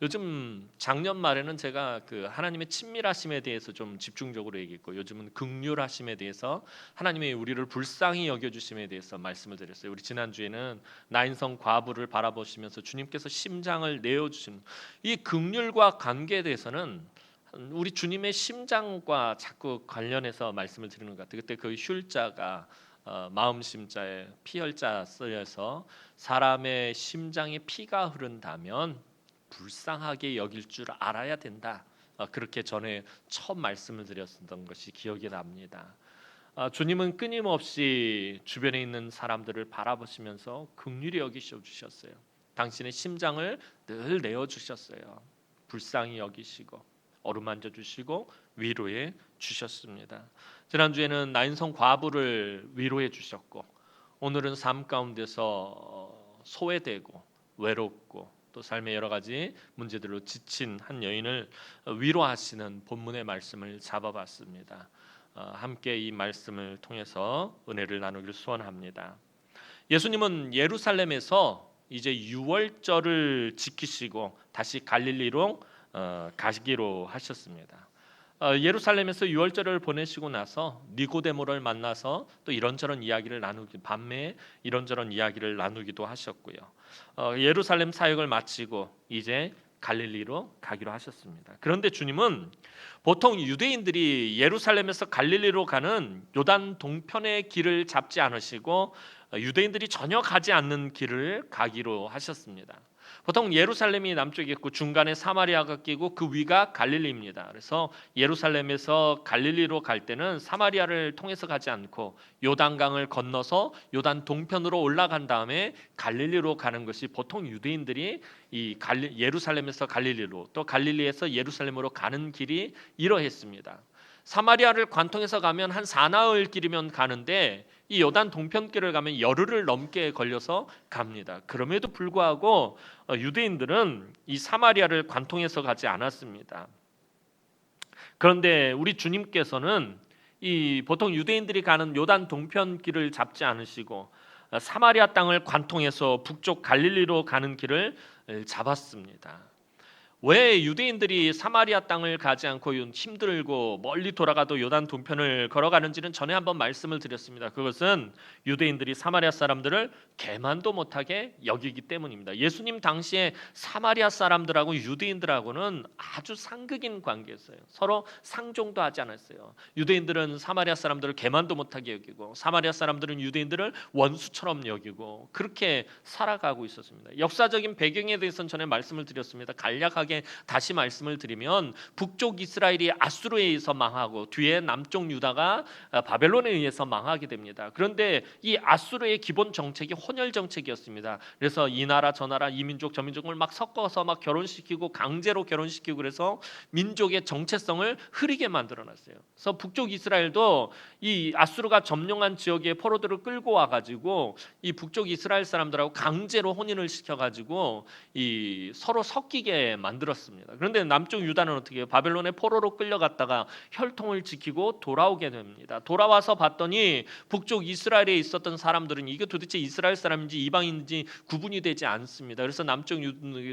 요즘 작년 말에는 제가 그 하나님의 친밀하심에 대해서 좀 집중적으로 얘기했고, 요즘은 긍휼하심에 대해서 하나님의 우리를 불쌍히 여겨주심에 대해서 말씀을 드렸어요. 우리 지난주에는 나인성 과부를 바라보시면서 주님께서 심장을 내어주신 이 긍휼과 관계에 대해서는 우리 주님의 심장과 자꾸 관련해서 말씀을 드리는 것 같아요. 그때 그 휼자가 마음 심자에 피혈자 쓰여서 사람의 심장에 피가 흐른다면 불쌍하게 여길 줄 알아야 된다. 그렇게 전에 처음 말씀을 드렸던 것이 기억이 납니다. 주님은 끊임없이 주변에 있는 사람들을 바라보시면서 긍휼히 여기셔 주셨어요. 당신의 심장을 늘 내어 주셨어요. 불쌍히 여기시고 어루만져 주시고 위로해 주셨습니다. 지난주에는 나인성 과부를 위로해 주셨고, 오늘은 삶 가운데서 소외되고 외롭고 또 삶의 여러 가지 문제들로 지친 한 여인을 위로하시는 본문의 말씀을 잡아봤습니다. 함께 이 말씀을 통해서 은혜를 나누길 소원합니다. 예수님은 예루살렘에서 이제 유월절을 지키시고 다시 갈릴리로 가시기로 하셨습니다. 예루살렘에서 유월절을 보내시고 나서 니고데모를 만나서 또 이런저런 이야기를 나누기, 밤에 이런저런 이야기를 나누기도 하셨고요. 예루살렘 사역을 마치고 이제 갈릴리로 가기로 하셨습니다. 그런데 주님은 보통 유대인들이 예루살렘에서 갈릴리로 가는 요단 동편의 길을 잡지 않으시고 유대인들이 전혀 가지 않는 길을 가기로 하셨습니다. 보통 예루살렘이 남쪽에 있고 중간에 사마리아가 끼고 그 위가 갈릴리입니다. 그래서 예루살렘에서 갈릴리로 갈 때는 사마리아를 통해서 가지 않고 요단강을 건너서 요단 동편으로 올라간 다음에 갈릴리로 가는 것이 보통 유대인들이 예루살렘에서 갈릴리로 또 갈릴리에서 예루살렘으로 가는 길이 이러했습니다. 사마리아를 관통해서 가면 한 사나흘 길이면 가는데 이 요단 동편길을 가면 열흘을 넘게 걸려서 갑니다. 그럼에도 불구하고 유대인들은 이 사마리아를 관통해서 가지 않았습니다. 그런데 우리 주님께서는 이 보통 유대인들이 가는 요단 동편길을 잡지 않으시고 사마리아 땅을 관통해서 북쪽 갈릴리로 가는 길을 잡았습니다. 왜 유대인들이 사마리아 땅을 가지 않고 힘들고 멀리 돌아가도 요단 동편을 걸어가는지는 전에 한번 말씀을 드렸습니다. 그것은 유대인들이 사마리아 사람들을 개만도 못하게 여기기 때문입니다. 예수님 당시에 사마리아 사람들하고 유대인들하고는 아주 상극인 관계였어요. 서로 상종도 하지 않았어요. 유대인들은 사마리아 사람들을 개만도 못하게 여기고 사마리아 사람들은 유대인들을 원수처럼 여기고 그렇게 살아가고 있었습니다. 역사적인 배경에 대해서는 전에 말씀을 드렸습니다. 간략하게 다시 말씀을 드리면 북쪽 이스라엘이 아수르에 의해서 망하고 뒤에 남쪽 유다가 바벨론에 의해서 망하게 됩니다. 그런데 이 아수르의 기본 정책이 혼혈 정책이었습니다. 그래서 이 나라 저 나라 이 민족 저 민족을 막 섞어서 막 결혼시키고 강제로 결혼시키고 그래서 민족의 정체성을 흐리게 만들어놨어요. 그래서 북쪽 이스라엘도 이 아수르가 점령한 지역의 포로들을 끌고 와가지고 이 북쪽 이스라엘 사람들하고 강제로 혼인을 시켜가지고 이 서로 섞이게 만들었습니다. 그런데 남쪽 유다는 어떻게 해요? 바벨론의 포로로 끌려갔다가 혈통을 지키고 돌아오게 됩니다. 돌아와서 봤더니 북쪽 이스라엘에 있었던 사람들은 이게 도대체 이스라엘 사람인지 이방인인지 구분이 되지 않습니다. 그래서 남쪽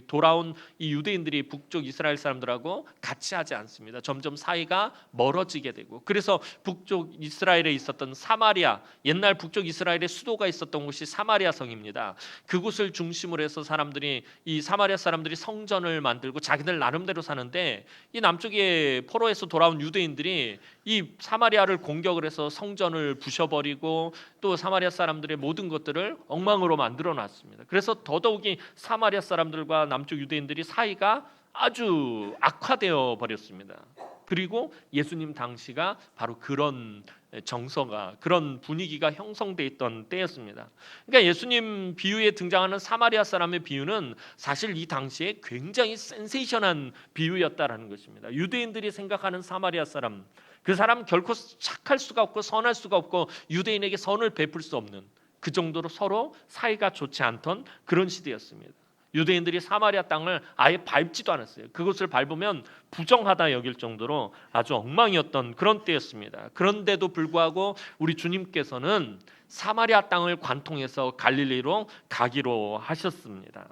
돌아온 이 유대인들이 북쪽 이스라엘 사람들하고 같이 하지 않습니다. 점점 사이가 멀어지게 되고 그래서 북쪽 이스라엘에 있었던 사마리아, 옛날 북쪽 이스라엘의 수도가 있었던 곳이 사마리아 성입니다. 그곳을 중심으로 해서 사람들이 이 사마리아 사람들이 성전을 만들고 자기들 나름대로 사는데 이 남쪽의 포로에서 돌아온 유대인들이 이 사마리아를 공격을 해서 성전을 부셔버리고 또 사마리아 사람들의 모든 것들을 엉망으로 만들어 놨습니다. 그래서 더더욱이 사마리아 사람들과 남쪽 유대인들이 사이가 아주 악화되어 버렸습니다. 그리고 예수님 당시가 바로 그런 정서가 그런 분위기가 형성돼 있던 때였습니다. 그러니까 예수님 비유에 등장하는 사마리아 사람의 비유는 사실 이 당시에 굉장히 센세이션한 비유였다라는 것입니다. 유대인들이 생각하는 사마리아 사람, 그 사람 결코 착할 수가 없고 선할 수가 없고 유대인에게 선을 베풀 수 없는 그 정도로 서로 사이가 좋지 않던 그런 시대였습니다. 유대인들이 사마리아 땅을 아예 밟지도 않았어요. 그것을 밟으면 부정하다 여길 정도로 아주 엉망이었던 그런 때였습니다. 그런데도 불구하고 우리 주님께서는 사마리아 땅을 관통해서 갈릴리로 가기로 하셨습니다.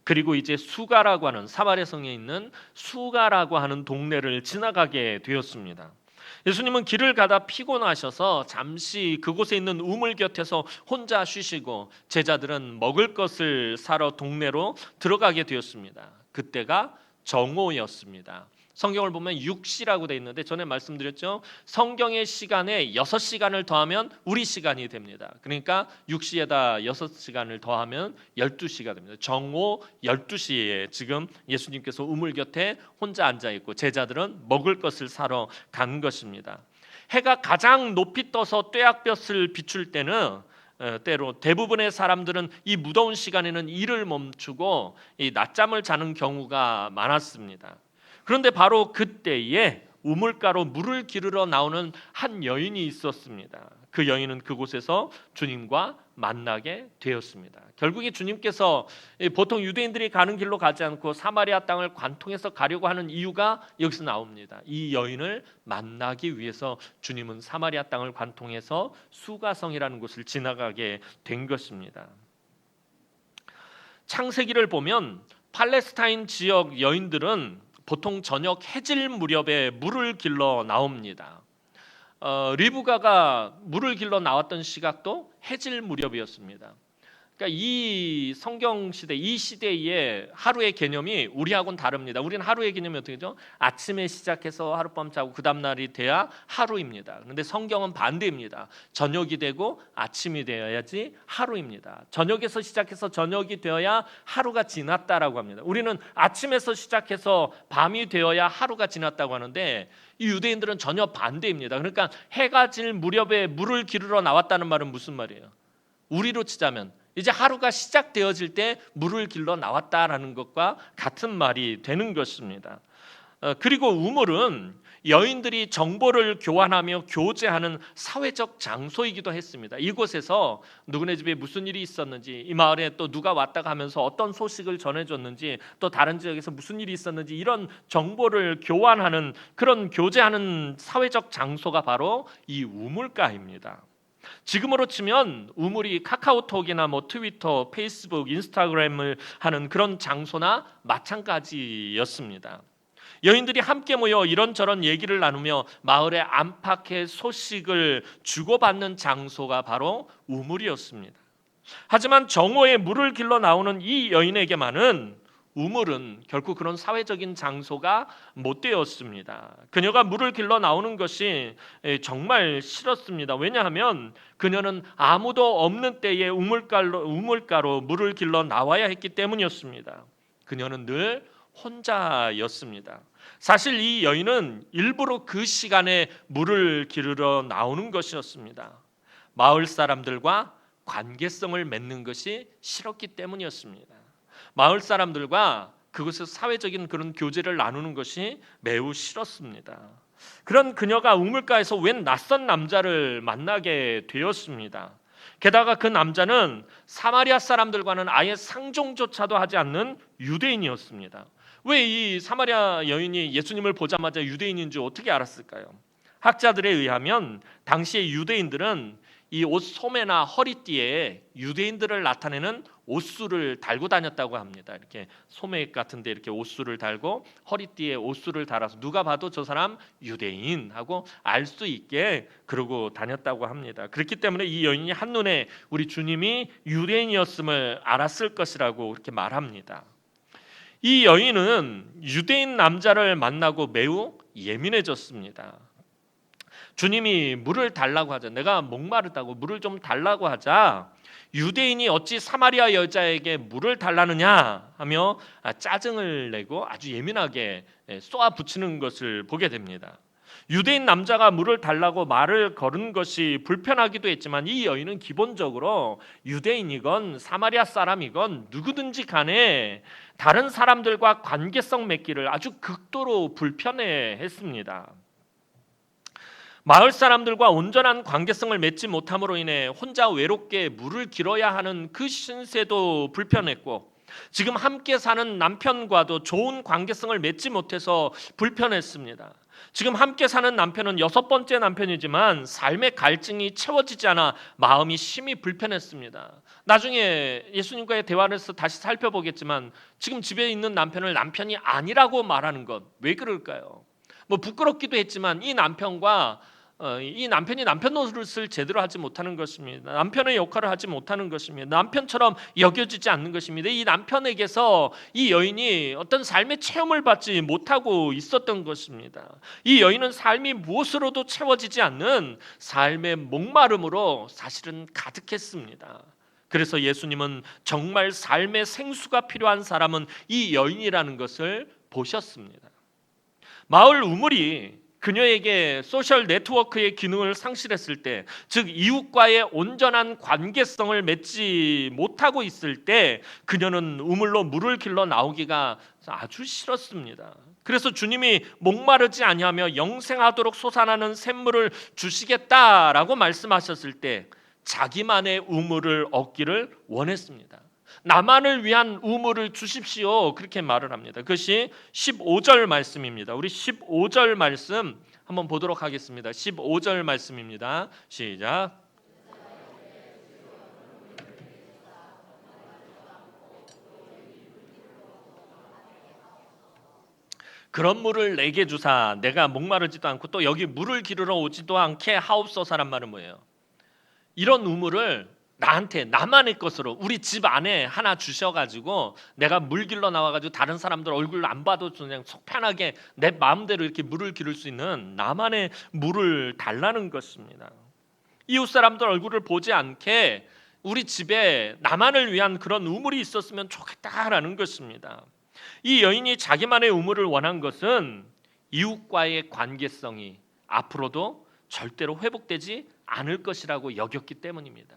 그리고 이제 수가라고 하는 사마리아 성에 있는 수가라고 하는 동네를 지나가게 되었습니다. 예수님은 길을 가다 피곤하셔서 잠시 그곳에 있는 우물 곁에서 혼자 쉬시고 제자들은 먹을 것을 사러 동네로 들어가게 되었습니다. 그때가 정오였습니다. 성경을 보면 6시라고 되어 있는데 전에 말씀드렸죠. 성경의 시간에 6시간을 더하면 우리 시간이 됩니다. 그러니까 6시에다 6시간을 더하면 12시가 됩니다. 정오 12시에 지금 예수님께서 우물 곁에 혼자 앉아 있고 제자들은 먹을 것을 사러 간 것입니다. 해가 가장 높이 떠서 떼약볕을 비출 때는 때로 대부분의 사람들은 이 무더운 시간에는 일을 멈추고 이 낮잠을 자는 경우가 많았습니다. 그런데 바로 그때에 우물가로 물을 기르러 나오는 한 여인이 있었습니다. 그 여인은 그곳에서 주님과 만나게 되었습니다. 결국에 주님께서 보통 유대인들이 가는 길로 가지 않고 사마리아 땅을 관통해서 가려고 하는 이유가 여기서 나옵니다. 이 여인을 만나기 위해서 주님은 사마리아 땅을 관통해서 수가성이라는 곳을 지나가게 된 것입니다. 창세기를 보면 팔레스타인 지역 여인들은 보통 저녁 해질 무렵에 물을 길러 나옵니다. 리브가가 물을 길러 나왔던 시각도 해질 무렵이었습니다. 그러니까 이 성경 시대, 이 시대의 하루의 개념이 우리하고는 다릅니다. 우리는 하루의 개념이 어떻게 되죠? 아침에 시작해서 하룻밤 자고 그 다음 날이 돼야 하루입니다. 그런데 성경은 반대입니다. 저녁이 되고 아침이 되어야지 하루입니다. 저녁에서 시작해서 저녁이 되어야 하루가 지났다라고 합니다. 우리는 아침에서 시작해서 밤이 되어야 하루가 지났다고 하는데 이 유대인들은 전혀 반대입니다. 그러니까 해가 질 무렵에 물을 기르러 나왔다는 말은 무슨 말이에요? 우리로 치자면 이제 하루가 시작되어질 때 물을 길러 나왔다라는 것과 같은 말이 되는 것입니다. 그리고 우물은 여인들이 정보를 교환하며 교제하는 사회적 장소이기도 했습니다. 이곳에서 누구네 집에 무슨 일이 있었는지, 이 마을에 또 누가 왔다가 하면서 어떤 소식을 전해줬는지, 또 다른 지역에서 무슨 일이 있었는지 이런 정보를 교환하는 그런 교제하는 사회적 장소가 바로 이 우물가입니다. 지금으로 치면 우물이 카카오톡이나 트위터, 페이스북, 인스타그램을 하는 그런 장소나 마찬가지였습니다. 여인들이 함께 모여 이런저런 얘기를 나누며 마을의 안팎의 소식을 주고받는 장소가 바로 우물이었습니다. 하지만 정오에 물을 길러 나오는 이 여인에게만은 우물은 결코 그런 사회적인 장소가 못 되었습니다. 그녀가 물을 길러 나오는 것이 정말 싫었습니다. 왜냐하면 그녀는 아무도 없는 때에 우물가로 물을 길러 나와야 했기 때문이었습니다. 그녀는 늘 혼자였습니다. 사실 이 여인은 일부러 그 시간에 물을 기르러 나오는 것이었습니다. 마을 사람들과 관계성을 맺는 것이 싫었기 때문이었습니다. 마을 사람들과 그곳에서 사회적인 그런 교제를 나누는 것이 매우 싫었습니다. 그런 그녀가 우물가에서 웬 낯선 남자를 만나게 되었습니다. 게다가 그 남자는 사마리아 사람들과는 아예 상종조차도 하지 않는 유대인이었습니다. 왜 이 사마리아 여인이 예수님을 보자마자 유대인인 줄 어떻게 알았을까요? 학자들에 의하면 당시의 유대인들은 이 옷 소매나 허리띠에 유대인들을 나타내는 옷수를 달고 다녔다고 합니다. 이렇게 소매 같은데 이렇게 옷수를 달고 허리띠에 옷수를 달아서 누가 봐도 저 사람 유대인 하고 알 수 있게 그러고 다녔다고 합니다. 그렇기 때문에 이 여인이 한눈에 우리 주님이 유대인이었음을 알았을 것이라고 그렇게 말합니다. 이 여인은 유대인 남자를 만나고 매우 예민해졌습니다. 주님이 물을 달라고 하자, 내가 목마르다고 물을 좀 달라고 하자 유대인이 어찌 사마리아 여자에게 물을 달라느냐 하며 짜증을 내고 아주 예민하게 쏘아붙이는 것을 보게 됩니다. 유대인 남자가 물을 달라고 말을 거는 것이 불편하기도 했지만 이 여인은 기본적으로 유대인이건 사마리아 사람이건 누구든지 간에 다른 사람들과 관계성 맺기를 아주 극도로 불편해했습니다. 마을 사람들과 온전한 관계성을 맺지 못함으로 인해 혼자 외롭게 물을 길어야 하는 그 신세도 불편했고 지금 함께 사는 남편과도 좋은 관계성을 맺지 못해서 불편했습니다. 지금 함께 사는 남편은 6번째 남편이지만 삶의 갈증이 채워지지 않아 마음이 심히 불편했습니다. 나중에 예수님과의 대화를 해서 다시 살펴보겠지만 지금 집에 있는 남편을 남편이 아니라고 말하는 것, 왜 그럴까요? 뭐 부끄럽기도 했지만 이 남편이 남편 노릇을 제대로 하지 못하는 것입니다. 남편의 역할을 하지 못하는 것입니다. 남편처럼 여겨지지 않는 것입니다. 이 남편에게서 이 여인이 어떤 삶의 체험을 받지 못하고 있었던 것입니다. 이 여인은 삶이 무엇으로도 채워지지 않는 삶의 목마름으로 사실은 가득했습니다. 그래서 예수님은 정말 삶의 생수가 필요한 사람은 이 여인이라는 것을 보셨습니다. 마을 우물이 그녀에게 소셜 네트워크의 기능을 상실했을 때, 즉 이웃과의 온전한 관계성을 맺지 못하고 있을 때 그녀는 우물로 물을 길러 나오기가 아주 싫었습니다. 그래서 주님이 목마르지 아니하며 영생하도록 솟아나는 샘물을 주시겠다라고 말씀하셨을 때 자기만의 우물을 얻기를 원했습니다. 나만을 위한 우물을 주십시오. 그렇게 말을 합니다. 그것이 15절 말씀입니다. 우리 15절 말씀 한번 보도록 하겠습니다. 15절 말씀입니다. 시작. 그런 물을 내게 주사 내가 목마르지도 않고 또 여기 물을 기르러 오지도 않게 하옵소서란 말은 뭐예요? 이런 우물을 나한테 나만의 것으로 우리 집 안에 하나 주셔가지고 내가 물 길러 나와가지고 다른 사람들 얼굴 안 봐도 그냥 속 편하게 내 마음대로 이렇게 물을 기를 수 있는 나만의 물을 달라는 것입니다. 이웃 사람들 얼굴을 보지 않게 우리 집에 나만을 위한 그런 우물이 있었으면 좋겠다라는 것입니다. 이 여인이 자기만의 우물을 원한 것은 이웃과의 관계성이 앞으로도 절대로 회복되지 않을 것이라고 여겼기 때문입니다.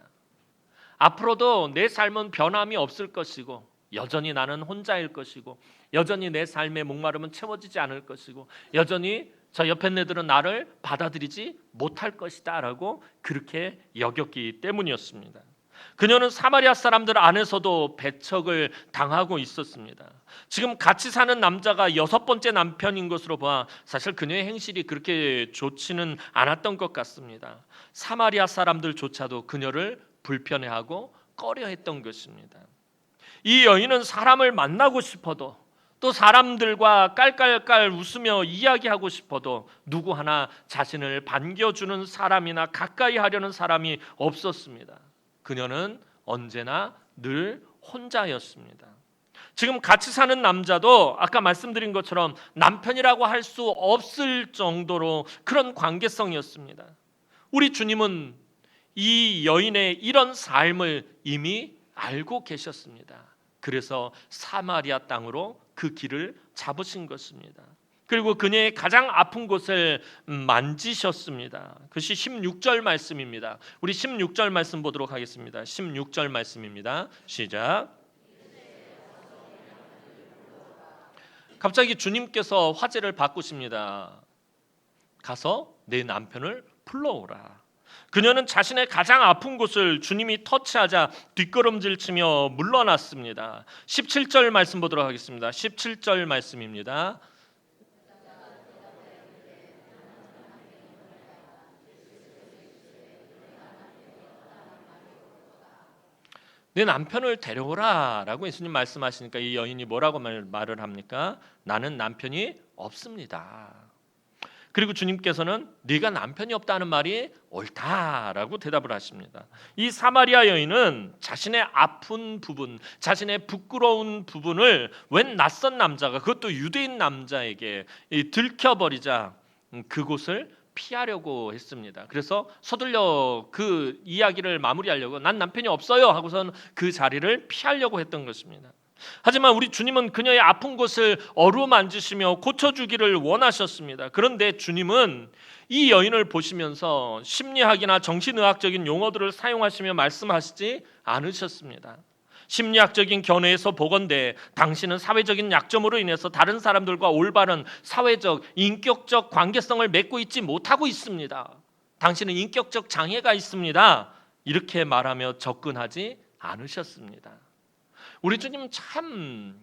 앞으로도 내 삶은 변함이 없을 것이고 여전히 나는 혼자일 것이고 여전히 내 삶의 목마름은 채워지지 않을 것이고 여전히 저 옆에 애들은 나를 받아들이지 못할 것이다 라고 그렇게 여겼기 때문이었습니다. 그녀는 사마리아 사람들 안에서도 배척을 당하고 있었습니다. 지금 같이 사는 남자가 6번째 남편인 것으로 봐 사실 그녀의 행실이 그렇게 좋지는 않았던 것 같습니다. 사마리아 사람들조차도 그녀를 불편해하고 꺼려했던 것입니다. 이 여인은 사람을 만나고 싶어도 또 사람들과 깔깔깔 웃으며 이야기하고 싶어도 누구 하나 자신을 반겨주는 사람이나 가까이 하려는 사람이 없었습니다. 그녀는 언제나 늘 혼자였습니다. 지금 같이 사는 남자도 아까 말씀드린 것처럼 남편이라고 할 수 없을 정도로 그런 관계성이었습니다. 우리 주님은 이 여인의 이런 삶을 이미 알고 계셨습니다. 그래서 사마리아 땅으로 그 길을 잡으신 것입니다. 그리고 그녀의 가장 아픈 곳을 만지셨습니다. 그것이 16절 말씀입니다. 우리 16절 말씀 보도록 하겠습니다. 16절 말씀입니다. 시작. 갑자기 주님께서 화제를 바꾸십니다. 가서 내 남편을 불러오라. 그녀는 자신의 가장 아픈 곳을 주님이 터치하자 뒷걸음질 치며 물러났습니다. 17절 말씀 보도록 하겠습니다. 17절 말씀입니다. 내 남편을 데려오라 라고 예수님 말씀하시니까 이 여인이 뭐라고 말을 합니까? 나는 남편이 없습니다. 그리고 주님께서는 네가 남편이 없다는 말이 옳다라고 대답을 하십니다. 이 사마리아 여인은 자신의 아픈 부분, 자신의 부끄러운 부분을 웬 낯선 남자가 그것도 유대인 남자에게 들켜버리자 그곳을 피하려고 했습니다. 그래서 서둘러 그 이야기를 마무리하려고 난 남편이 없어요 하고선 그 자리를 피하려고 했던 것입니다. 하지만 우리 주님은 그녀의 아픈 곳을 어루만지시며 고쳐주기를 원하셨습니다. 그런데 주님은 이 여인을 보시면서 심리학이나 정신의학적인 용어들을 사용하시며 말씀하시지 않으셨습니다. 심리학적인 견해에서 보건대 당신은 사회적인 약점으로 인해서 다른 사람들과 올바른 사회적, 인격적 관계성을 맺고 있지 못하고 있습니다. 당신은 인격적 장애가 있습니다. 이렇게 말하며 접근하지 않으셨습니다. 우리 주님은 참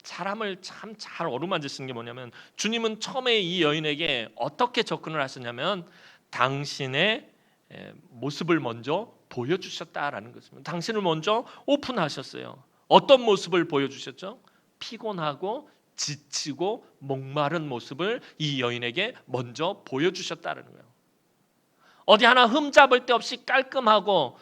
사람을 참 잘 어루만지시는 게 뭐냐면 주님은 처음에 이 여인에게 어떻게 접근을 하셨냐면 당신의 모습을 먼저 보여주셨다라는 것입니다. 당신을 먼저 오픈하셨어요. 어떤 모습을 보여주셨죠? 피곤하고 지치고 목마른 모습을 이 여인에게 먼저 보여주셨다는 거예요. 어디 하나 흠잡을 데 없이 깔끔하고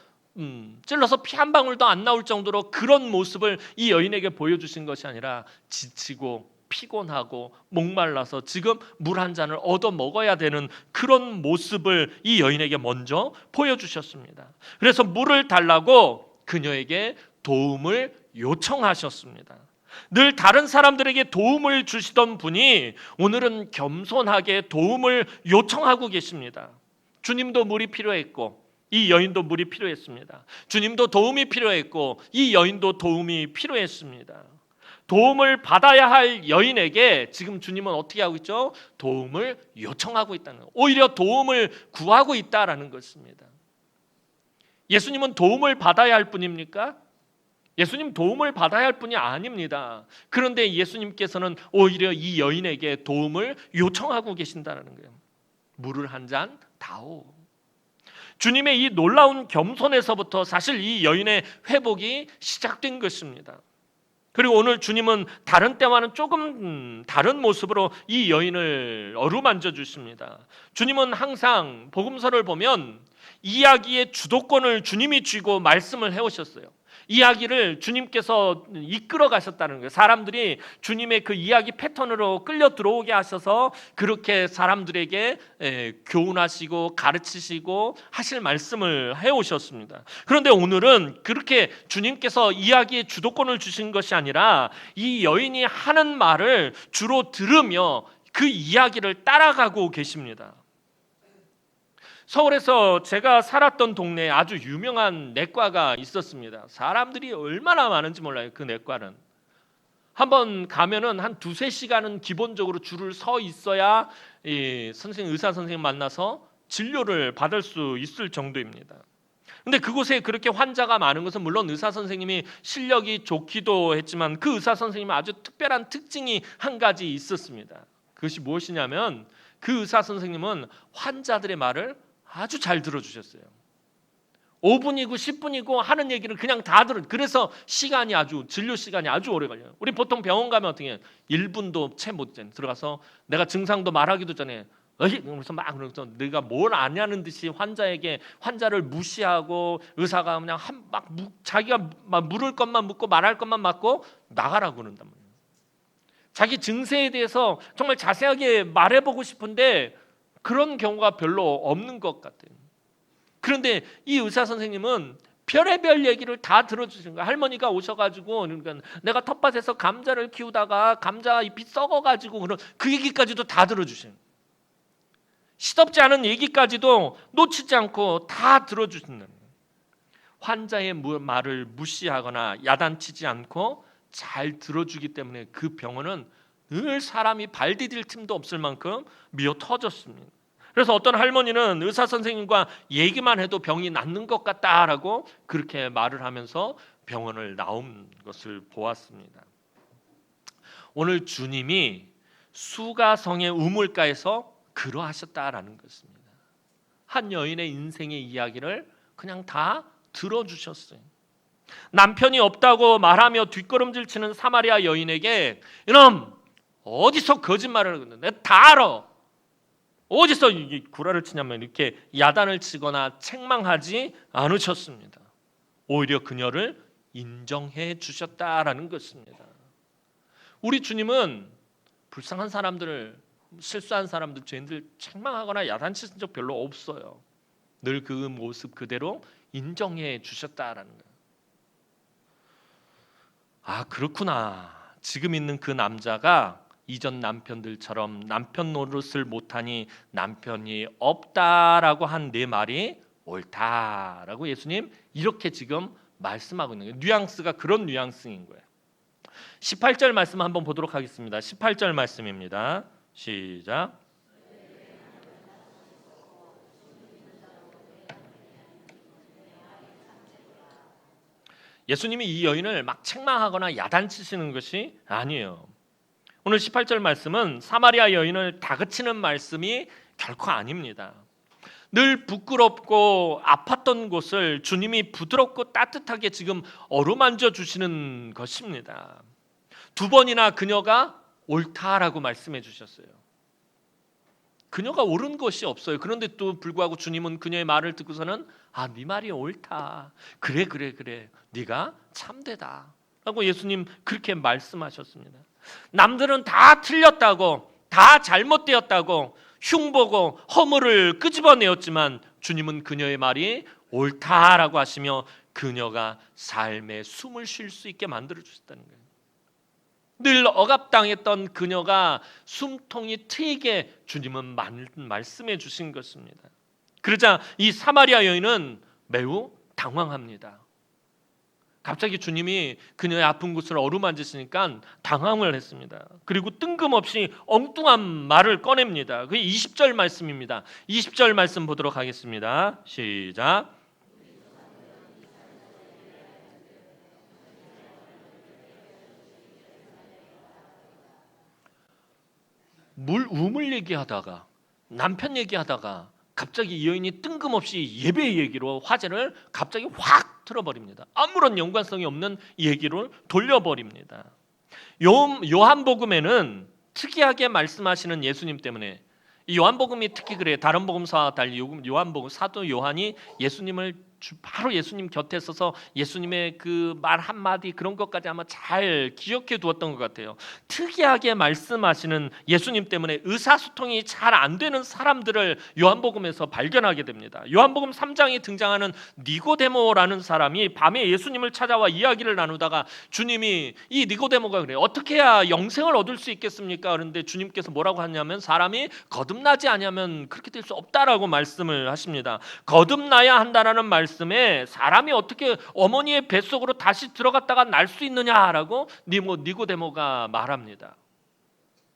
찔러서 피 한 방울도 안 나올 정도로 그런 모습을 이 여인에게 보여주신 것이 아니라 지치고 피곤하고 목말라서 지금 물 한 잔을 얻어 먹어야 되는 그런 모습을 이 여인에게 먼저 보여주셨습니다. 그래서 물을 달라고 그녀에게 도움을 요청하셨습니다. 늘 다른 사람들에게 도움을 주시던 분이 오늘은 겸손하게 도움을 요청하고 계십니다. 주님도 물이 필요했고 이 여인도 물이 필요했습니다. 주님도 도움이 필요했고 이 여인도 도움이 필요했습니다. 도움을 받아야 할 여인에게 지금 주님은 어떻게 하고 있죠? 도움을 요청하고 있다는 거예요. 오히려 도움을 구하고 있다라는 것입니다. 예수님은 도움을 받아야 할 분입니까? 예수님 도움을 받아야 할 분이 아닙니다. 그런데 예수님께서는 오히려 이 여인에게 도움을 요청하고 계신다는 거예요. 물을 한 잔 다오. 주님의 이 놀라운 겸손에서부터 사실 이 여인의 회복이 시작된 것입니다. 그리고 오늘 주님은 다른 때와는 조금 다른 모습으로 이 여인을 어루만져 주십니다. 주님은 항상 복음서를 보면 이야기의 주도권을 주님이 쥐고 말씀을 해오셨어요. 이야기를 주님께서 이끌어 가셨다는 거예요. 사람들이 주님의 그 이야기 패턴으로 끌려 들어오게 하셔서 그렇게 사람들에게 교훈하시고 가르치시고 하실 말씀을 해오셨습니다. 그런데 오늘은 그렇게 주님께서 이야기의 주도권을 주신 것이 아니라 이 여인이 하는 말을 주로 들으며 그 이야기를 따라가고 계십니다. 서울에서 제가 살았던 동네에 아주 유명한 내과가 있었습니다. 사람들이 얼마나 많은지 몰라요. 그 내과는 한번 가면은 한 2-3시간은 기본적으로 줄을 서 있어야 의사 선생님 만나서 진료를 받을 수 있을 정도입니다. 근데 그곳에 그렇게 환자가 많은 것은 물론 의사 선생님이 실력이 좋기도 했지만 그 의사 선생님은 아주 특별한 특징이 한 가지 있었습니다. 그것이 무엇이냐면 그 의사 선생님은 환자들의 말을 아주 잘 들어주셨어요. 5분이고 10분이고 하는 얘기를 그냥 다 들어. 그래서 진료 시간이 아주 오래 걸려요. 우리 보통 병원 가면 어떻게 해요? 1분도 채 못 들어가서 내가 증상도 말하기도 전에 그래서 그래서 내가 뭘 아냐는 듯이 환자를 무시하고 의사가 그냥 자기가 막 물을 것만 묻고 말할 것만 맞고 나가라고 그런단 말이에요. 자기 증세에 대해서 정말 자세하게 말해보고 싶은데 그런 경우가 별로 없는 것 같아요. 그런데 이 의사 선생님은 별의별 얘기를 다 들어주시는 거예요. 할머니가 오셔가지고 그러니까 내가 텃밭에서 감자를 키우다가 감자 잎이 썩어가지고 그 얘기까지도 다 들어주시는 거예요. 시덥지 않은 얘기까지도 놓치지 않고 다 들어주신다는 거예요. 환자의 말을 무시하거나 야단치지 않고 잘 들어주기 때문에 그 병원은 늘 사람이 발 디딜 틈도 없을 만큼 미어 터졌습니다. 그래서 어떤 할머니는 의사 선생님과 얘기만 해도 병이 낫는 것 같다라고 그렇게 말을 하면서 병원을 나온 것을 보았습니다. 오늘 주님이 수가성의 우물가에서 그러하셨다라는 것입니다. 한 여인의 인생의 이야기를 그냥 다 들어주셨어요. 남편이 없다고 말하며 뒷걸음질 치는 사마리아 여인에게 이놈 어디서 거짓말을 하는데 내가 다 알아. 어디서 이 구라를 치냐면 이렇게 야단을 치거나 책망하지 않으셨습니다. 오히려 그녀를 인정해 주셨다라는 것입니다. 우리 주님은 불쌍한 사람들을 실수한 사람들 죄인들 책망하거나 야단치신 적 별로 없어요. 늘 그 모습 그대로 인정해 주셨다라는 거예요. 아 그렇구나. 지금 있는 그 남자가 이전 남편들처럼 남편 노릇을 못하니 남편이 없다라고 한 내 말이 옳다라고 예수님 이렇게 지금 말씀하고 있는 거예요. 뉘앙스가 그런 뉘앙스인 거예요. 18절 말씀 한번 보도록 하겠습니다. 18절 말씀입니다. 시작. 예수님이 이 여인을 막 책망하거나 야단치시는 것이 아니에요. 오늘 18절 말씀은 사마리아 여인을 다그치는 말씀이 결코 아닙니다. 늘 부끄럽고 아팠던 곳을 주님이 부드럽고 따뜻하게 지금 어루만져 주시는 것입니다. 두 번이나 그녀가 옳다라고 말씀해 주셨어요. 그녀가 옳은 것이 없어요. 그런데 또 불구하고 주님은 그녀의 말을 듣고서는 네 말이 옳다. 그래. 네가 참되다. 라고 예수님 그렇게 말씀하셨습니다. 남들은 다 틀렸다고, 다 잘못되었다고 흉보고 허물을 끄집어내었지만 주님은 그녀의 말이 옳다라고 하시며 그녀가 삶에 숨을 쉴 수 있게 만들어 주셨다는 거예요. 늘 억압당했던 그녀가 숨통이 트이게 주님은 말씀해 주신 것입니다. 그러자 이 사마리아 여인은 매우 당황합니다. 갑자기 주님이 그녀의 아픈 곳을 어루만지시니까 당황을 했습니다. 그리고 뜬금없이 엉뚱한 말을 꺼냅니다. 그게 20절 말씀입니다. 20절 말씀 보도록 하겠습니다. 시작. 우물 얘기하다가 남편 얘기하다가 갑자기 이 여인이 뜬금없이 예배 얘기로 화제를 갑자기 확 틀어버립니다. 아무런 연관성이 없는 얘기를 돌려버립니다. 요한복음에는 특이하게 말씀하시는 예수님 때문에, 이 요한복음이 특히 그래요. 다른 복음서와 달리 요한복음 사도 요한이 예수님을 바로 예수님 곁에 서서 예수님의 그 말 한마디 그런 것까지 아마 잘 기억해 두었던 것 같아요. 특이하게 말씀하시는 예수님 때문에 의사소통이 잘 안 되는 사람들을 요한복음에서 발견하게 됩니다. 요한복음 3장에 등장하는 니고데모라는 사람이 밤에 예수님을 찾아와 이야기를 나누다가 주님이 이 니고데모가 그래요. 어떻게 해야 영생을 얻을 수 있겠습니까? 그런데 주님께서 뭐라고 하냐면 사람이 거듭나지 않으면 그렇게 될 수 없다라고 말씀을 하십니다. 거듭나야 한다라는 말씀에 사람이 어떻게 어머니의 뱃속으로 다시 들어갔다가 날 수 있느냐라고 니고데모가 말합니다.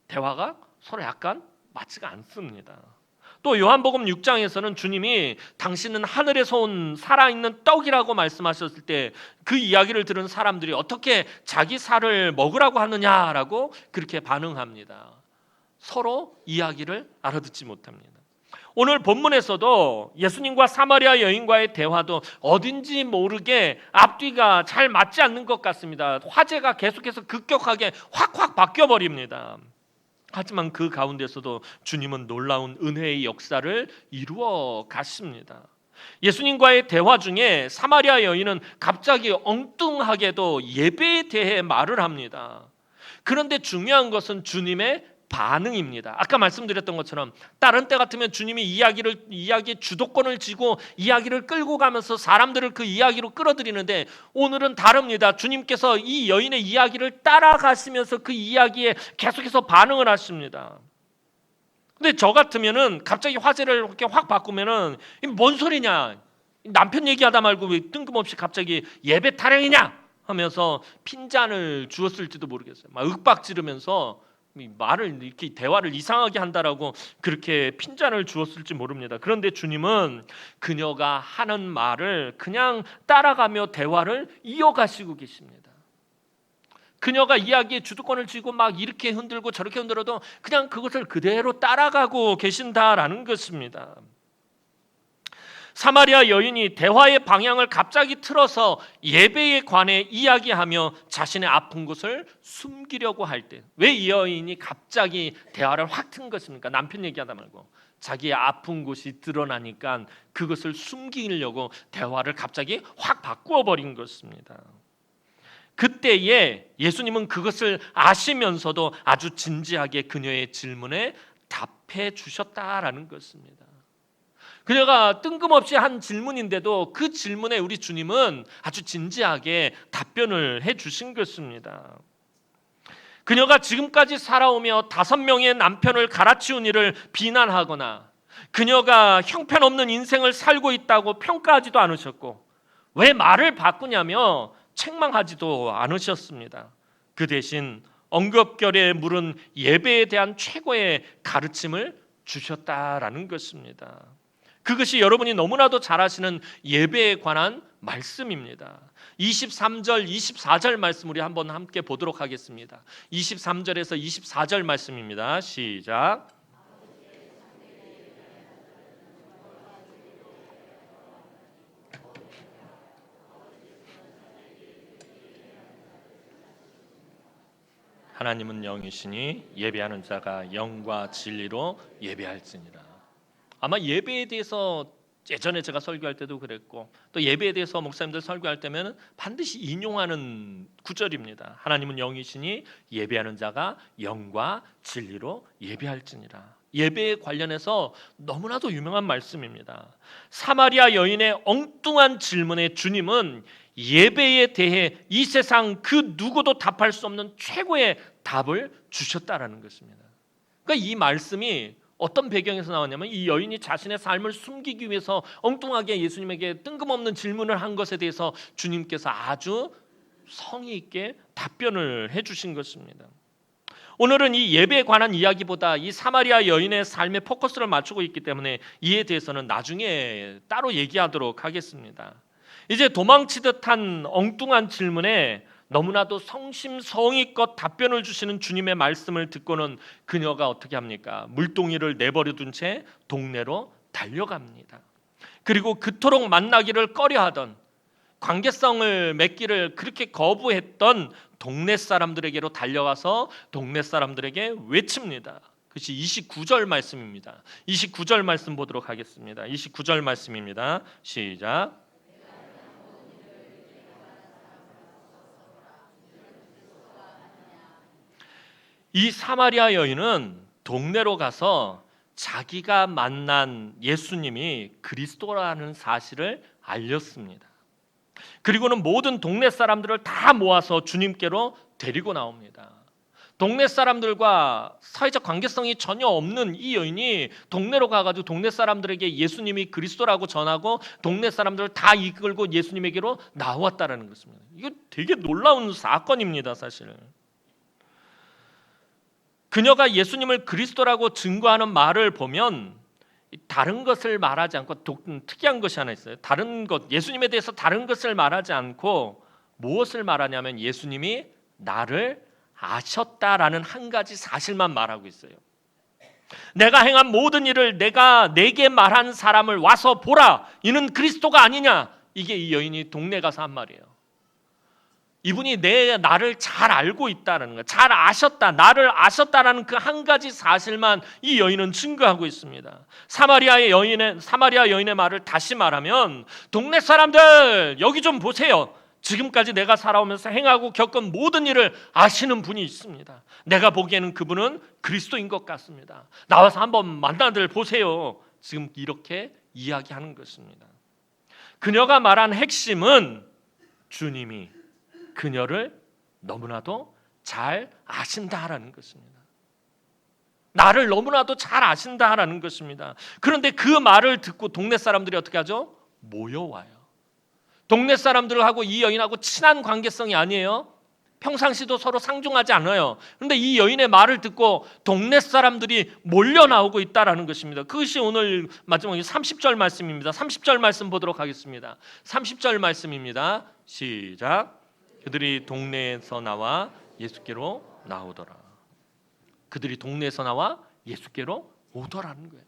대화가 서로 약간 맞지가 않습니다. 또 요한복음 6장에서는 주님이 당신은 하늘에서 온 살아있는 떡이라고 말씀하셨을 때 그 이야기를 들은 사람들이 어떻게 자기 살을 먹으라고 하느냐라고 그렇게 반응합니다. 서로 이야기를 알아듣지 못합니다. 오늘 본문에서도 예수님과 사마리아 여인과의 대화도 어딘지 모르게 앞뒤가 잘 맞지 않는 것 같습니다. 화제가 계속해서 급격하게 확 바뀌어버립니다. 하지만 그 가운데서도 주님은 놀라운 은혜의 역사를 이루어 가십니다. 예수님과의 대화 중에 사마리아 여인은 갑자기 엉뚱하게도 예배에 대해 말을 합니다. 그런데 중요한 것은 주님의 반응입니다. 아까 말씀드렸던 것처럼 다른 때 같으면 주님이 이야기의 주도권을 쥐고 이야기를 끌고 가면서 사람들을 그 이야기로 끌어들이는데 오늘은 다릅니다. 주님께서 이 여인의 이야기를 따라가시면서 그 이야기에 계속해서 반응을 하십니다. 근데 저 같으면은 갑자기 화제를 이렇게 확 바꾸면은 뭔 소리냐? 남편 얘기하다 말고 왜 뜬금없이 갑자기 예배 타령이냐? 하면서 핀잔을 주었을지도 모르겠어요. 막 윽박 지르면서 말을 이렇게 대화를 이상하게 한다라고 그렇게 핀잔을 주었을지 모릅니다. 그런데 주님은 그녀가 하는 말을 그냥 따라가며 대화를 이어가시고 계십니다. 그녀가 이야기의 주도권을 쥐고 막 이렇게 흔들고 저렇게 흔들어도 그냥 그것을 그대로 따라가고 계신다라는 것입니다. 사마리아 여인이 대화의 방향을 갑자기 틀어서 예배에 관해 이야기하며 자신의 아픈 곳을 숨기려고 할 때, 왜 이 여인이 갑자기 대화를 확 튼 것입니까? 남편 얘기하다 말고 자기의 아픈 곳이 드러나니까 그것을 숨기려고 대화를 갑자기 확 바꾸어 버린 것입니다. 그때에 예수님은 그것을 아시면서도 아주 진지하게 그녀의 질문에 답해 주셨다라는 것입니다. 그녀가 뜬금없이 한 질문인데도 그 질문에 우리 주님은 아주 진지하게 답변을 해 주신 것입니다. 그녀가 지금까지 살아오며 5명의 남편을 갈아치운 일을 비난하거나 그녀가 형편없는 인생을 살고 있다고 평가하지도 않으셨고 왜 말을 바꾸냐며 책망하지도 않으셨습니다. 그 대신 엉겁결에 물은 예배에 대한 최고의 가르침을 주셨다라는 것입니다. 그것이 여러분이 너무나도 잘 아시는 예배에 관한 말씀입니다. 23절, 24절 말씀 우리 한번 함께 보도록 하겠습니다. 23절에서 24절 말씀입니다. 시작. 하나님은 영이시니 예배하는 자가 영과 진리로 예배할지니라. 아마 예배에 대해서 예전에 제가 설교할 때도 그랬고 또 예배에 대해서 목사님들 설교할 때면 반드시 인용하는 구절입니다. 하나님은 영이시니 예배하는 자가 영과 진리로 예배할지니라. 예배에 관련해서 너무나도 유명한 말씀입니다. 사마리아 여인의 엉뚱한 질문에 주님은 예배에 대해 이 세상 그 누구도 답할 수 없는 최고의 답을 주셨다라는 것입니다. 그러니까 이 말씀이 어떤 배경에서 나왔냐면 이 여인이 자신의 삶을 숨기기 위해서 엉뚱하게 예수님에게 뜬금없는 질문을 한 것에 대해서 주님께서 아주 성의 있게 답변을 해주신 것입니다. 오늘은 이 예배에 관한 이야기보다 이 사마리아 여인의 삶에 포커스를 맞추고 있기 때문에 이에 대해서는 나중에 따로 얘기하도록 하겠습니다. 이제 도망치듯 한 엉뚱한 질문에 너무나도 성심성의껏 답변을 주시는 주님의 말씀을 듣고는 그녀가 어떻게 합니까? 물동이를 내버려둔 채 동네로 달려갑니다. 그리고 그토록 만나기를 꺼려하던, 관계성을 맺기를 그렇게 거부했던 동네 사람들에게로 달려가서 동네 사람들에게 외칩니다. 그것이 29절 말씀입니다. 29절 말씀 보도록 하겠습니다. 29절 말씀입니다. 시작. 이 사마리아 여인은 동네로 가서 자기가 만난 예수님이 그리스도라는 사실을 알렸습니다. 그리고는 모든 동네 사람들을 다 모아서 주님께로 데리고 나옵니다. 동네 사람들과 사회적 관계성이 전혀 없는 이 여인이 동네로 가가지고 동네 사람들에게 예수님이 그리스도라고 전하고 동네 사람들을 다 이끌고 예수님에게로 나왔다라는 것입니다. 이거 되게 놀라운 사건입니다, 사실. 그녀가 예수님을 그리스도라고 증거하는 말을 보면 다른 것을 말하지 않고 특이한 것이 하나 있어요. 다른 것, 예수님에 대해서 다른 것을 말하지 않고 무엇을 말하냐면 예수님이 나를 아셨다라는 한 가지 사실만 말하고 있어요. 내가 행한 모든 일을 내게 말한 사람을 와서 보라. 이는 그리스도가 아니냐. 이게 이 여인이 동네 가서 한 말이에요. 이분이 나를 잘 알고 있다는 거, 잘 아셨다, 나를 아셨다라는 그 한 가지 사실만 이 여인은 증거하고 있습니다. 사마리아 여인의 말을 다시 말하면 동네 사람들 여기 좀 보세요. 지금까지 내가 살아오면서 행하고 겪은 모든 일을 아시는 분이 있습니다. 내가 보기에는 그분은 그리스도인 것 같습니다. 나와서 한번 만나들 보세요. 지금 이렇게 이야기하는 것입니다. 그녀가 말한 핵심은 주님이 그녀를 너무나도 잘 아신다라는 것입니다. 나를 너무나도 잘 아신다라는 것입니다. 그런데 그 말을 듣고 동네 사람들이 어떻게 하죠? 모여와요. 동네 사람들하고 이 여인하고 친한 관계성이 아니에요. 평상시도 서로 상종하지 않아요. 그런데 이 여인의 말을 듣고 동네 사람들이 몰려 나오고 있다라는 것입니다. 그것이 오늘 마지막에 30절 말씀입니다. 30절 말씀 보도록 하겠습니다. 30절 말씀입니다. 시작. 그들이 동네에서 나와 예수께로 나오더라. 그들이 동네에서 나와 예수께로 오더라는 거예요.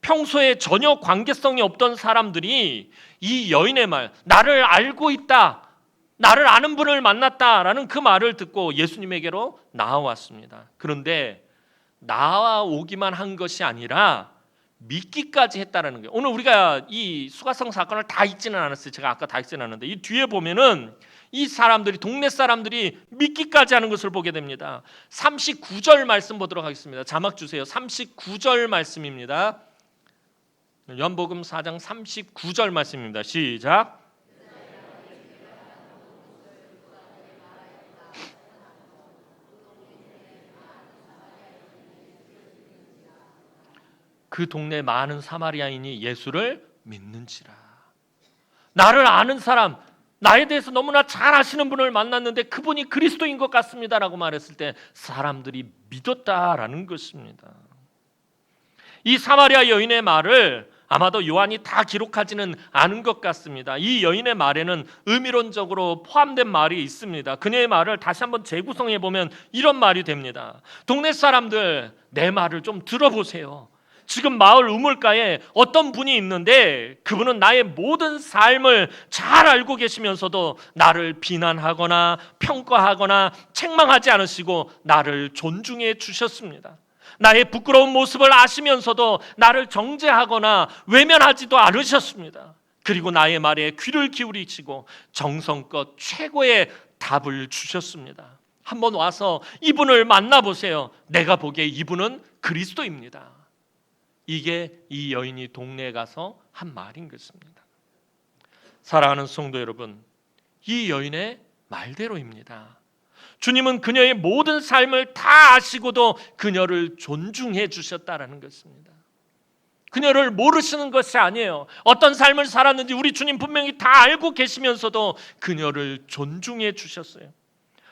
평소에 전혀 관계성이 없던 사람들이 이 여인의 말, 나를 알고 있다, 나를 아는 분을 만났다라는 그 말을 듣고 예수님에게로 나와왔습니다. 그런데 나와오기만 한 것이 아니라 믿기까지 했다라는 거예요. 오늘 우리가 이 수가성 사건을 다 읽지는 않았어요. 제가 아까 다 읽지는 않았는데 이 뒤에 보면은 이 사람들이, 동네 사람들이 믿기까지 하는 것을 보게 됩니다. 39절 말씀 보도록 하겠습니다. 자막 주세요. 39절 말씀입니다. 요한복음 4장 39절 말씀입니다. 시작. 그 동네 많은 사마리아인이 예수를 믿는지라. 나를 아는 사람, 나에 대해서 너무나 잘 아시는 분을 만났는데 그분이 그리스도인 것 같습니다라고 말했을 때 사람들이 믿었다라는 것입니다. 이 사마리아 여인의 말을 아마도 요한이 다 기록하지는 않은 것 같습니다. 이 여인의 말에는 의미론적으로 포함된 말이 있습니다. 그녀의 말을 다시 한번 재구성해 보면 이런 말이 됩니다. 동네 사람들, 내 말을 좀 들어보세요. 지금 마을 우물가에 어떤 분이 있는데 그분은 나의 모든 삶을 잘 알고 계시면서도 나를 비난하거나 평가하거나 책망하지 않으시고 나를 존중해 주셨습니다. 나의 부끄러운 모습을 아시면서도 나를 정죄하거나 외면하지도 않으셨습니다. 그리고 나의 말에 귀를 기울이시고 정성껏 최고의 답을 주셨습니다. 한번 와서 이분을 만나보세요. 내가 보기에 이분은 그리스도입니다. 이게 이 여인이 동네에 가서 한 말인 것입니다. 사랑하는 성도 여러분, 이 여인의 말대로입니다. 주님은 그녀의 모든 삶을 다 아시고도 그녀를 존중해 주셨다라는 것입니다. 그녀를 모르시는 것이 아니에요. 어떤 삶을 살았는지 우리 주님 분명히 다 알고 계시면서도 그녀를 존중해 주셨어요.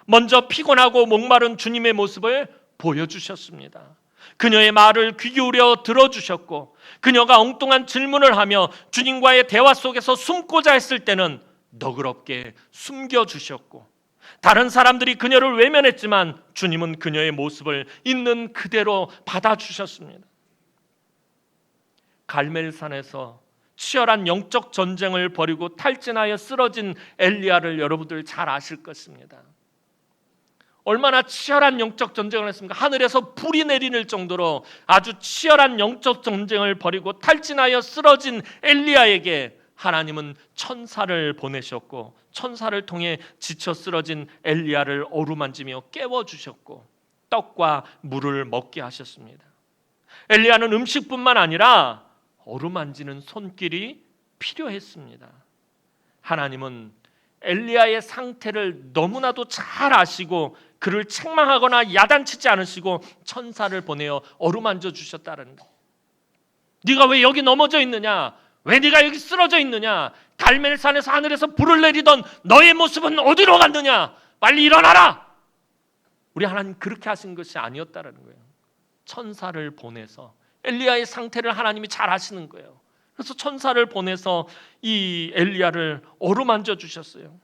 먼저 피곤하고 목마른 주님의 모습을 보여주셨습니다. 그녀의 말을 귀 기울여 들어주셨고, 그녀가 엉뚱한 질문을 하며 주님과의 대화 속에서 숨고자 했을 때는 너그럽게 숨겨주셨고, 다른 사람들이 그녀를 외면했지만 주님은 그녀의 모습을 있는 그대로 받아주셨습니다. 갈멜산에서 치열한 영적 전쟁을 벌이고 탈진하여 쓰러진 엘리야를 여러분들 잘 아실 것입니다. 얼마나 치열한 영적 전쟁을 했습니까? 하늘에서 불이 내리는 정도로 아주 치열한 영적 전쟁을 벌이고 탈진하여 쓰러진 엘리야에게 하나님은 천사를 보내셨고, 천사를 통해 지쳐 쓰러진 엘리야를 어루만지며 깨워주셨고 떡과 물을 먹게 하셨습니다. 엘리야는 음식뿐만 아니라 어루만지는 손길이 필요했습니다. 하나님은 엘리야의 상태를 너무나도 잘 아시고 그를 책망하거나 야단치지 않으시고 천사를 보내어 어루만져 주셨다는 것. 네가 왜 여기 넘어져 있느냐? 왜 네가 여기 쓰러져 있느냐? 갈멜산에서 하늘에서 불을 내리던 너의 모습은 어디로 갔느냐? 빨리 일어나라! 우리 하나님 그렇게 하신 것이 아니었다는 거예요. 천사를 보내서 엘리야의 상태를 하나님이 잘 아시는 거예요. 그래서 천사를 보내서 이 엘리야를 어루만져 주셨어요.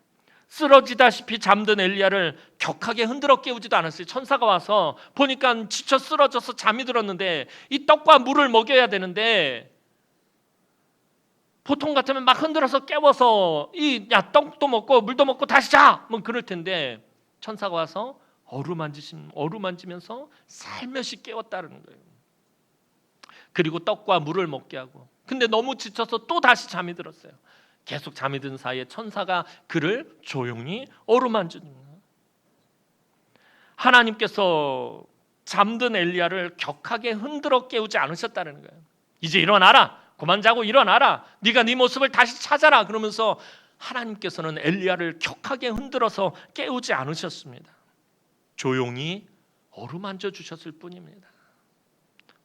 쓰러지다시피 잠든 엘리야를 격하게 흔들어 깨우지도 않았어요. 천사가 와서 보니까 지쳐 쓰러져서 잠이 들었는데 이 떡과 물을 먹여야 되는데 보통 같으면 막 흔들어서 깨워서 야 떡도 먹고 물도 먹고 다시 자! 뭐 그럴 텐데 천사가 와서 어루만지면서 살며시 깨웠다는 거예요. 그리고 떡과 물을 먹게 하고, 근데 너무 지쳐서 또 다시 잠이 들었어요. 계속 잠이 든 사이에 천사가 그를 조용히 어루만집니다. 하나님께서 잠든 엘리야를 격하게 흔들어 깨우지 않으셨다는 거예요. 이제 일어나라. 그만 자고 일어나라. 네가 네 모습을 다시 찾아라. 그러면서 하나님께서는 엘리야를 격하게 흔들어서 깨우지 않으셨습니다. 조용히 어루만져 주셨을 뿐입니다.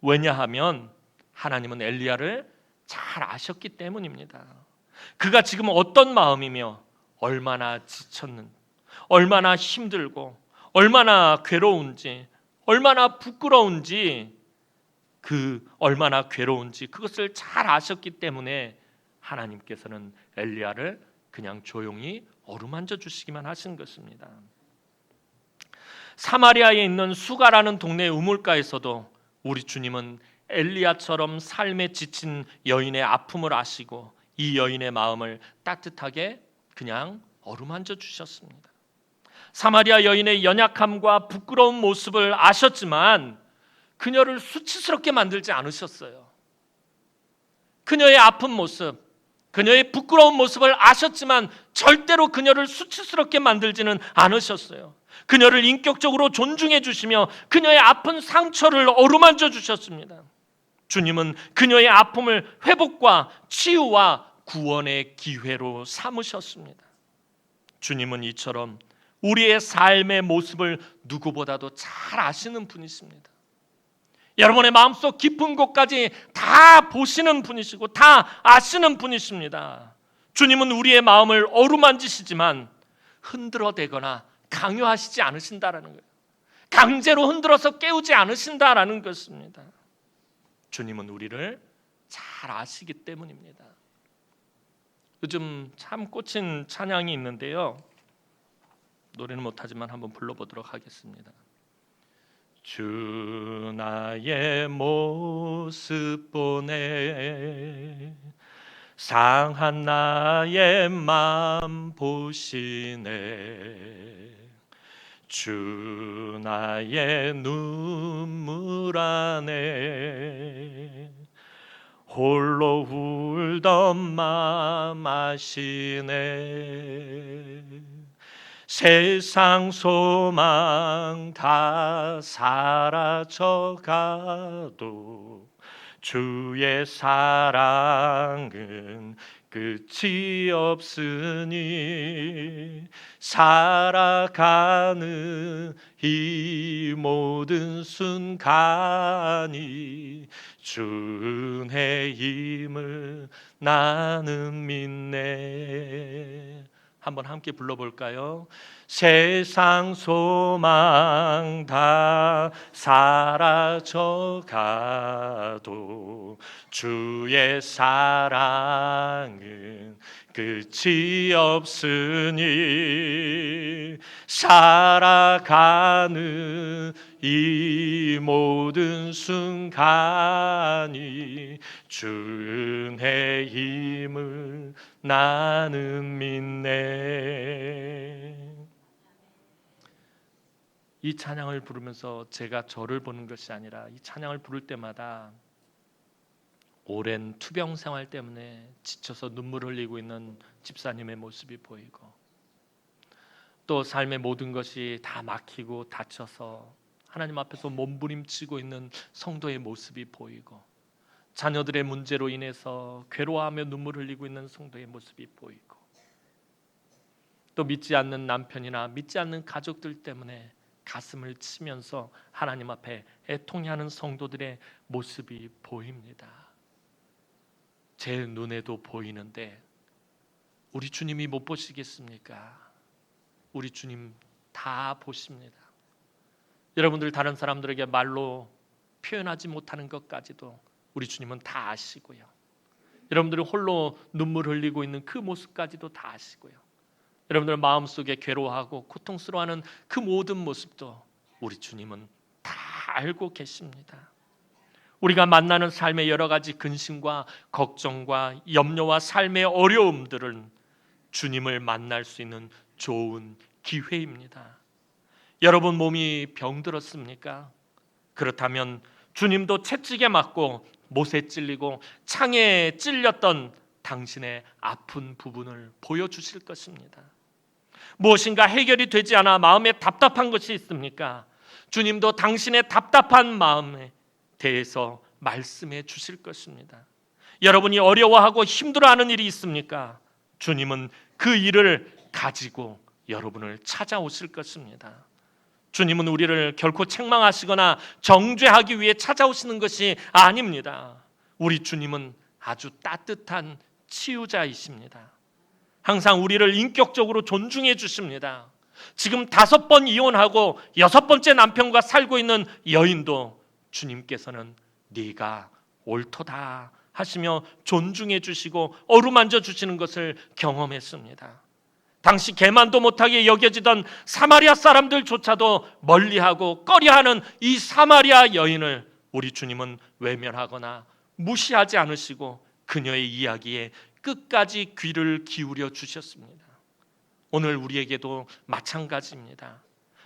왜냐하면 하나님은 엘리야를 잘 아셨기 때문입니다. 그가 지금 어떤 마음이며 얼마나 지쳤는지, 얼마나 힘들고 얼마나 괴로운지, 얼마나 부끄러운지, 얼마나 괴로운지 그것을 잘 아셨기 때문에 하나님께서는 엘리야를 그냥 조용히 어루만져 주시기만 하신 것입니다. 사마리아에 있는 수가라는 동네 우물가에서도 우리 주님은 엘리야처럼 삶에 지친 여인의 아픔을 아시고 이 여인의 마음을 따뜻하게 그냥 어루만져 주셨습니다. 사마리아 여인의 연약함과 부끄러운 모습을 아셨지만 그녀를 수치스럽게 만들지 않으셨어요. 그녀의 아픈 모습, 그녀의 부끄러운 모습을 아셨지만 절대로 그녀를 수치스럽게 만들지는 않으셨어요. 그녀를 인격적으로 존중해 주시며 그녀의 아픈 상처를 어루만져 주셨습니다. 주님은 그녀의 아픔을 회복과 치유와 구원의 기회로 삼으셨습니다. 주님은 이처럼 우리의 삶의 모습을 누구보다도 잘 아시는 분이십니다. 여러분의 마음속 깊은 곳까지 다 보시는 분이시고 다 아시는 분이십니다. 주님은 우리의 마음을 어루만지시지만 흔들어대거나 강요하시지 않으신다라는 거예요. 강제로 흔들어서 깨우지 않으신다라는 것입니다. 주님은 우리를 잘 아시기 때문입니다. 요즘 참 꽂힌 찬양이 있는데요, 노래는 못하지만 한번 불러보도록 하겠습니다. 주 나의 모습 보네, 상한 나의 맘 보시네. 주 나의 눈물 안에 홀로 울던 맘 아시네. 세상 소망 다 사라져가도 주의 사랑은 끝이 없으니, 살아가는 이 모든 순간이 주 은혜임을 나는 믿네. 한번 함께 불러볼까요? 세상 소망 다 사라져가도 주의 사랑은 끝이 없으니, 살아가는 이 모든 순간이 주 은혜임을 나는 믿네. 이 찬양을 부르면서 제가 저를 보는 것이 아니라, 이 찬양을 부를 때마다 오랜 투병 생활 때문에 지쳐서 눈물을 흘리고 있는 집사님의 모습이 보이고, 또 삶의 모든 것이 다 막히고 다쳐서 하나님 앞에서 몸부림치고 있는 성도의 모습이 보이고, 자녀들의 문제로 인해서 괴로워하며 눈물 흘리고 있는 성도의 모습이 보이고, 또 믿지 않는 남편이나 믿지 않는 가족들 때문에 가슴을 치면서 하나님 앞에 애통해하는 성도들의 모습이 보입니다. 제 눈에도 보이는데 우리 주님이 못 보시겠습니까? 우리 주님 다 보십니다. 여러분들 다른 사람들에게 말로 표현하지 못하는 것까지도 우리 주님은 다 아시고요. 여러분들이 홀로 눈물 흘리고 있는 그 모습까지도 다 아시고요. 여러분들 마음속에 괴로워하고 고통스러워하는 그 모든 모습도 우리 주님은 다 알고 계십니다. 우리가 만나는 삶의 여러 가지 근심과 걱정과 염려와 삶의 어려움들은 주님을 만날 수 있는 좋은 기회입니다. 여러분 몸이 병들었습니까? 그렇다면 주님도 채찍에 맞고 못에 찔리고 창에 찔렸던 당신의 아픈 부분을 보여주실 것입니다. 무엇인가 해결이 되지 않아 마음에 답답한 것이 있습니까? 주님도 당신의 답답한 마음에 대해서 말씀해 주실 것입니다. 여러분이 어려워하고 힘들어하는 일이 있습니까? 주님은 그 일을 가지고 여러분을 찾아오실 것입니다. 주님은 우리를 결코 책망하시거나 정죄하기 위해 찾아오시는 것이 아닙니다. 우리 주님은 아주 따뜻한 치유자이십니다. 항상 우리를 인격적으로 존중해 주십니다. 지금 5번 이혼하고 6번째 남편과 살고 있는 여인도 주님께서는 네가 옳도다 하시며 존중해 주시고 어루만져 주시는 것을 경험했습니다. 당시 개만도 못하게 여겨지던 사마리아 사람들조차도 멀리하고 꺼려하는 이 사마리아 여인을 우리 주님은 외면하거나 무시하지 않으시고 그녀의 이야기에 끝까지 귀를 기울여 주셨습니다. 오늘 우리에게도 마찬가지입니다.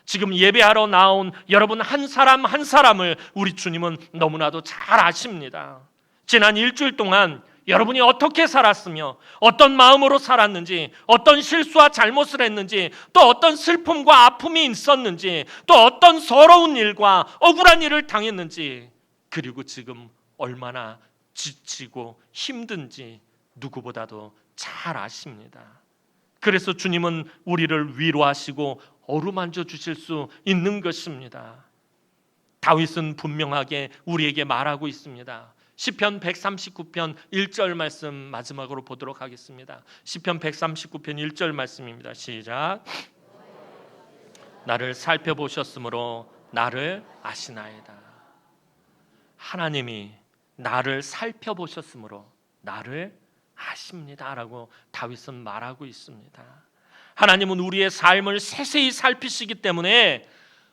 지금 예배하러 나온 여러분 한 사람 한 사람을 우리 주님은 너무나도 잘 아십니다. 지난 일주일 동안 여러분이 어떻게 살았으며 어떤 마음으로 살았는지, 어떤 실수와 잘못을 했는지, 또 어떤 슬픔과 아픔이 있었는지, 또 어떤 서러운 일과 억울한 일을 당했는지, 그리고 지금 얼마나 지치고 힘든지 누구보다도 잘 아십니다. 그래서 주님은 우리를 위로하시고 어루만져 주실 수 있는 것입니다. 다윗은 분명하게 우리에게 말하고 있습니다. 시편 139편 1절 말씀 마지막으로 보도록 하겠습니다. 시편 139편 1절 말씀입니다. 시작. 나를 살펴보셨으므로 나를 아시나이다. 하나님이 나를 살펴보셨으므로 나를 아십니다라고 다윗은 말하고 있습니다. 하나님은 우리의 삶을 세세히 살피시기 때문에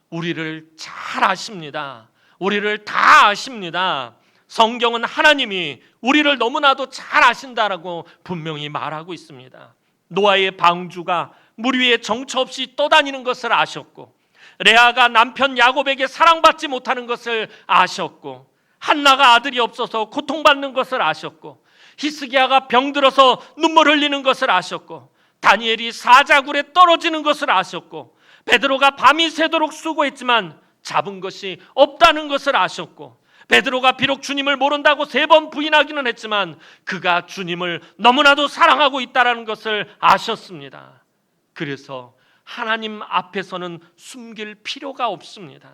우리를 잘 아십니다. 우리를 다 아십니다. 성경은 하나님이 우리를 너무나도 잘 아신다라고 분명히 말하고 있습니다. 노아의 방주가 물 위에 정처 없이 떠다니는 것을 아셨고, 레아가 남편 야곱에게 사랑받지 못하는 것을 아셨고, 한나가 아들이 없어서 고통받는 것을 아셨고, 히스기야가 병들어서 눈물 흘리는 것을 아셨고, 다니엘이 사자굴에 떨어지는 것을 아셨고, 베드로가 밤이 새도록 수고했지만 잡은 것이 없다는 것을 아셨고, 베드로가 비록 주님을 모른다고 3번 부인하기는 했지만 그가 주님을 너무나도 사랑하고 있다는 것을 아셨습니다. 그래서 하나님 앞에서는 숨길 필요가 없습니다.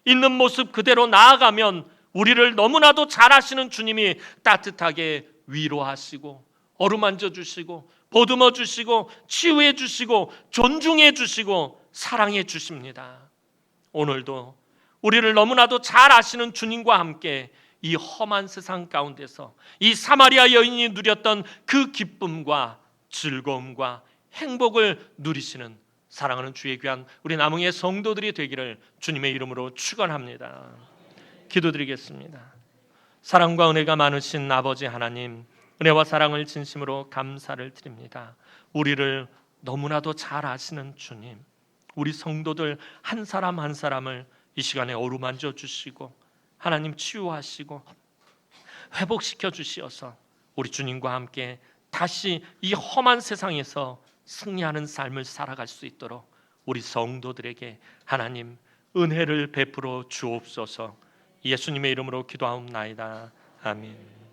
있는 모습 그대로 나아가면 우리를 너무나도 잘 아시는 주님이 따뜻하게 위로하시고 어루만져 주시고 보듬어 주시고 치유해 주시고 존중해 주시고 사랑해 주십니다. 오늘도 우리를 너무나도 잘 아시는 주님과 함께 이 험한 세상 가운데서 이 사마리아 여인이 누렸던 그 기쁨과 즐거움과 행복을 누리시는 사랑하는 주의 귀한 우리 남흥의 성도들이 되기를 주님의 이름으로 축원합니다. 기도드리겠습니다. 사랑과 은혜가 많으신 아버지 하나님, 은혜와 사랑을 진심으로 감사를 드립니다. 우리를 너무나도 잘 아시는 주님, 우리 성도들 한 사람 한 사람을 이 시간에 어루만져 주시고 하나님 치유하시고 회복시켜 주시어서 우리 주님과 함께 다시 이 험한 세상에서 승리하는 삶을 살아갈 수 있도록 우리 성도들에게 하나님 은혜를 베풀어 주옵소서. 예수님의 이름으로 기도하옵나이다. 아멘.